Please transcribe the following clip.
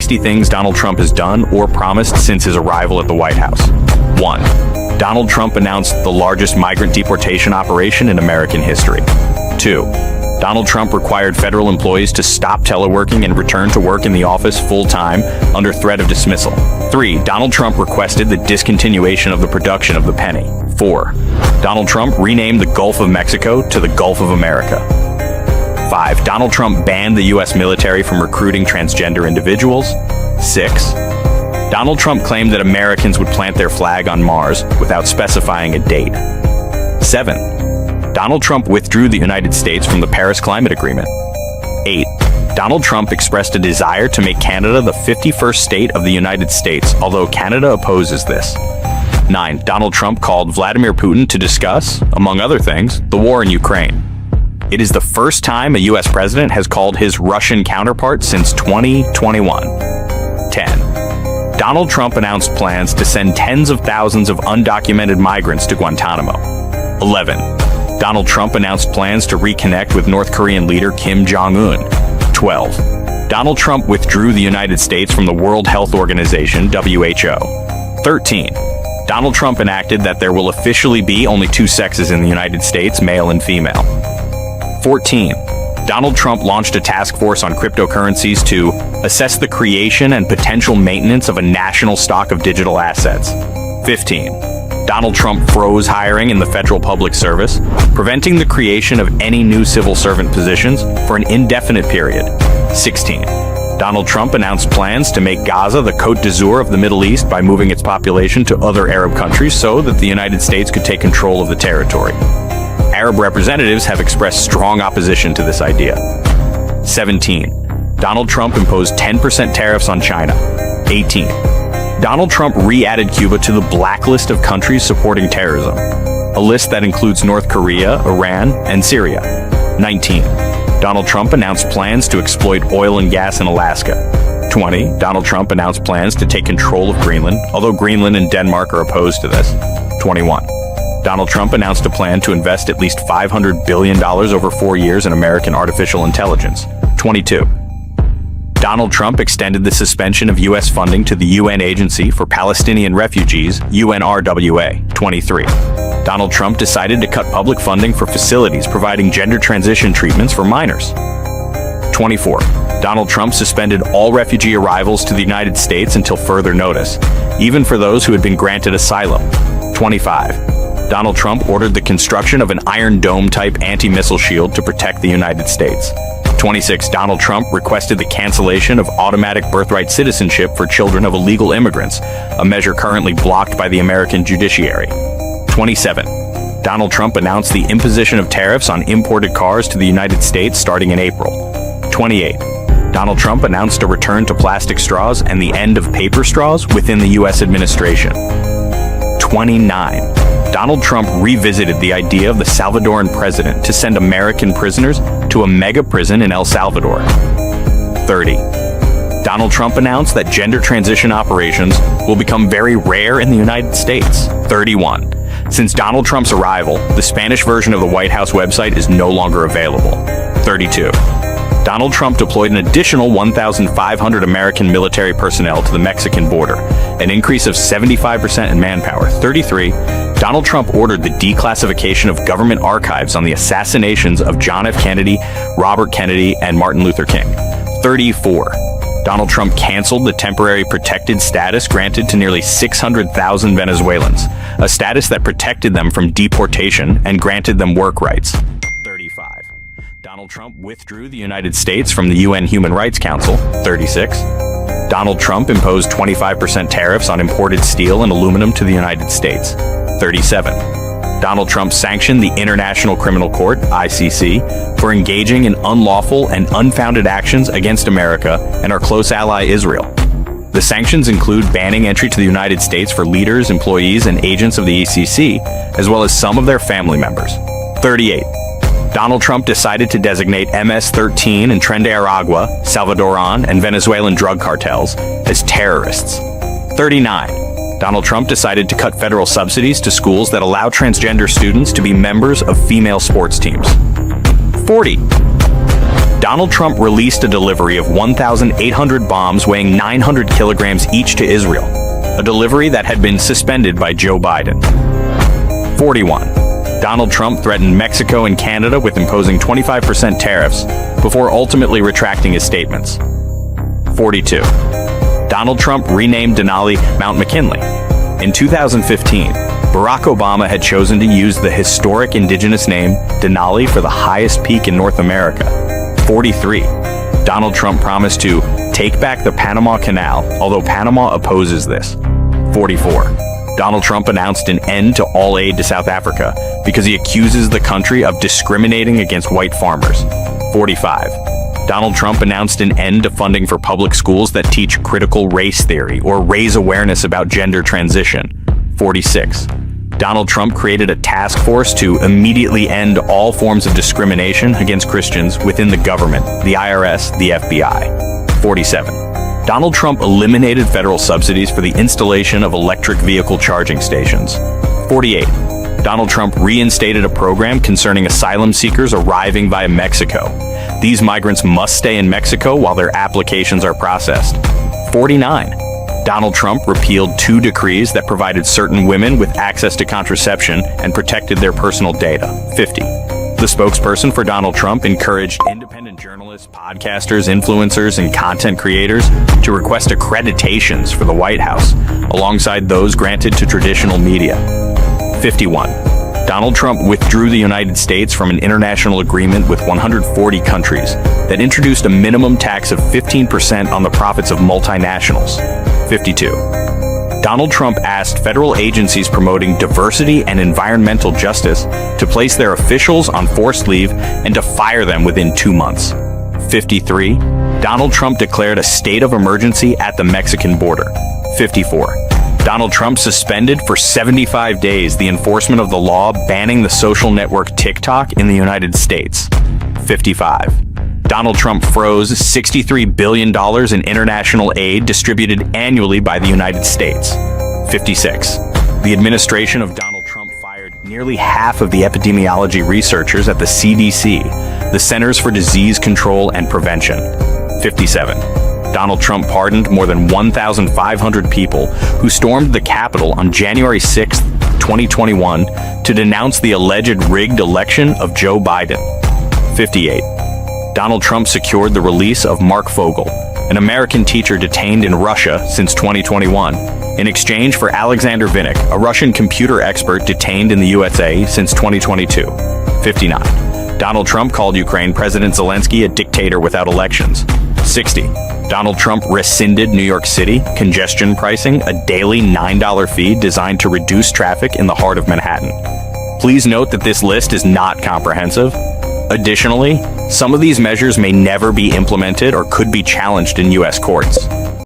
60 things Donald Trump has done or promised since his arrival at the White House. 1. Donald Trump announced the largest migrant deportation operation in American history. 2. Donald Trump required federal employees to stop teleworking and return to work in the office full-time under threat of dismissal. 3. Donald Trump requested the discontinuation of the production of the penny. 4. Donald Trump renamed the Gulf of Mexico to the Gulf of America. 5. Donald Trump banned the U.S. military from recruiting transgender individuals. 6. Donald Trump claimed that Americans would plant their flag on Mars without specifying a date. 7. Donald Trump withdrew the United States from the Paris Climate Agreement. 8. Donald Trump expressed a desire to make Canada the 51st state of the United States, although Canada opposes this. 9. Donald Trump called Vladimir Putin to discuss, among other things, the war in Ukraine. It is the first time a U.S. president has called his Russian counterpart since 2021. 10. Donald Trump announced plans to send tens of thousands of undocumented migrants to Guantanamo. 11. Donald Trump announced plans to reconnect with North Korean leader Kim Jong-un. 12. Donald Trump withdrew the United States from the World Health Organization, WHO. 13. Donald Trump enacted that there will officially be only two sexes in the United States, male and female. 14. Donald Trump launched a task force on cryptocurrencies to assess the creation and potential maintenance of a national stock of digital assets. 15. Donald Trump froze hiring in the federal public service, preventing the creation of any new civil servant positions for an indefinite period. 16. Donald Trump announced plans to make Gaza the Côte d'Azur of the Middle East by moving its population to other Arab countries so that the United States could take control of the territory. Arab representatives have expressed strong opposition to this idea. 17. Donald Trump imposed 10% tariffs on China. 18. Donald Trump re-added Cuba to the blacklist of countries supporting terrorism, a list that includes North Korea, Iran, and Syria. 19. Donald Trump announced plans to exploit oil and gas in Alaska. 20. Donald Trump announced plans to take control of Greenland, although Greenland and Denmark are opposed to this. 21. Donald Trump announced a plan to invest at least $500 billion over 4 years in American artificial intelligence. 22. Donald Trump extended the suspension of U.S. funding to the UN Agency for Palestinian Refugees, UNRWA. 23. Donald Trump decided to cut public funding for facilities providing gender transition treatments for minors. 24. Donald Trump suspended all refugee arrivals to the United States until further notice, even for those who had been granted asylum. 25. Donald Trump ordered the construction of an Iron Dome-type anti-missile shield to protect the United States. 26. Donald Trump requested the cancellation of automatic birthright citizenship for children of illegal immigrants, a measure currently blocked by the American judiciary. 27. Donald Trump announced the imposition of tariffs on imported cars to the United States starting in April. 28. Donald Trump announced a return to plastic straws and the end of paper straws within the U.S. administration. 29. Donald Trump revisited the idea of the Salvadoran president to send American prisoners to a mega prison in El Salvador. 30. Donald Trump announced that gender transition operations will become very rare in the United States. 31. Since Donald Trump's arrival, the Spanish version of the White House website is no longer available. 32. Donald Trump deployed an additional 1,500 American military personnel to the Mexican border, an increase of 75% in manpower. 33. Donald Trump ordered the declassification of government archives on the assassinations of John F. Kennedy, Robert Kennedy, and Martin Luther King. 34. Donald Trump canceled the temporary protected status granted to nearly 600,000 Venezuelans, a status that protected them from deportation and granted them work rights. 35. Donald Trump withdrew the United States from the UN Human Rights Council. 36. Donald Trump imposed 25% tariffs on imported steel and aluminum to the United States. 37. Donald Trump sanctioned the International Criminal Court, ICC, for engaging in unlawful and unfounded actions against America and our close ally Israel. The sanctions include banning entry to the United States for leaders, employees, and agents of the ICC, as well as some of their family members. 38. Donald Trump decided to designate MS-13 and Tren de Aragua, Salvadoran, and Venezuelan drug cartels as terrorists. 39. Donald Trump decided to cut federal subsidies to schools that allow transgender students to be members of female sports teams. 40. Donald Trump released a delivery of 1,800 bombs weighing 900 kilograms each to Israel, a delivery that had been suspended by Joe Biden. 41. Donald Trump threatened Mexico and Canada with imposing 25% tariffs before ultimately retracting his statements. 42. Donald Trump renamed Denali Mount McKinley. In 2015, Barack Obama had chosen to use the historic indigenous name Denali for the highest peak in North America. 43. Donald Trump promised to take back the Panama Canal, although Panama opposes this. 44. Donald Trump announced an end to all aid to South Africa because he accuses the country of discriminating against white farmers. 45. Donald Trump announced an end to funding for public schools that teach critical race theory or raise awareness about gender transition. 46. Donald Trump created a task force to immediately end all forms of discrimination against Christians within the government, the IRS, the FBI. 47. Donald Trump eliminated federal subsidies for the installation of electric vehicle charging stations. 48. Donald Trump reinstated a program concerning asylum seekers arriving via Mexico. These migrants must stay in Mexico while their applications are processed. 49. Donald Trump repealed 2 decrees that provided certain women with access to contraception and protected their personal data. 50. The spokesperson for Donald Trump encouraged independent journalists, podcasters, influencers, and content creators to request accreditations for the White House, alongside those granted to traditional media. 51. Donald Trump withdrew the United States from an international agreement with 140 countries that introduced a minimum tax of 15% on the profits of multinationals. 52. Donald Trump asked federal agencies promoting diversity and environmental justice to place their officials on forced leave and to fire them within 2 months. 53. Donald Trump declared a state of emergency at the Mexican border. 54. Donald Trump suspended for 75 days the enforcement of the law banning the social network TikTok in the United States. 55. Donald Trump froze $63 billion in international aid distributed annually by the United States. 56. The administration of Donald Trump fired nearly half of the epidemiology researchers at the CDC, the Centers for Disease Control and Prevention. 57. Donald Trump pardoned more than 1,500 people who stormed the Capitol on January 6, 2021, to denounce the alleged rigged election of Joe Biden. 58. Donald Trump secured the release of Mark Fogel, an American teacher detained in Russia since 2021, in exchange for Alexander Vinnik, a Russian computer expert detained in the USA since 2022. 59. Donald Trump called Ukraine President Zelensky a dictator without elections. 60. Donald Trump rescinded New York City congestion pricing, a daily $9 fee designed to reduce traffic in the heart of Manhattan. Please note that this list is not comprehensive. Additionally, some of these measures may never be implemented or could be challenged in U.S. courts.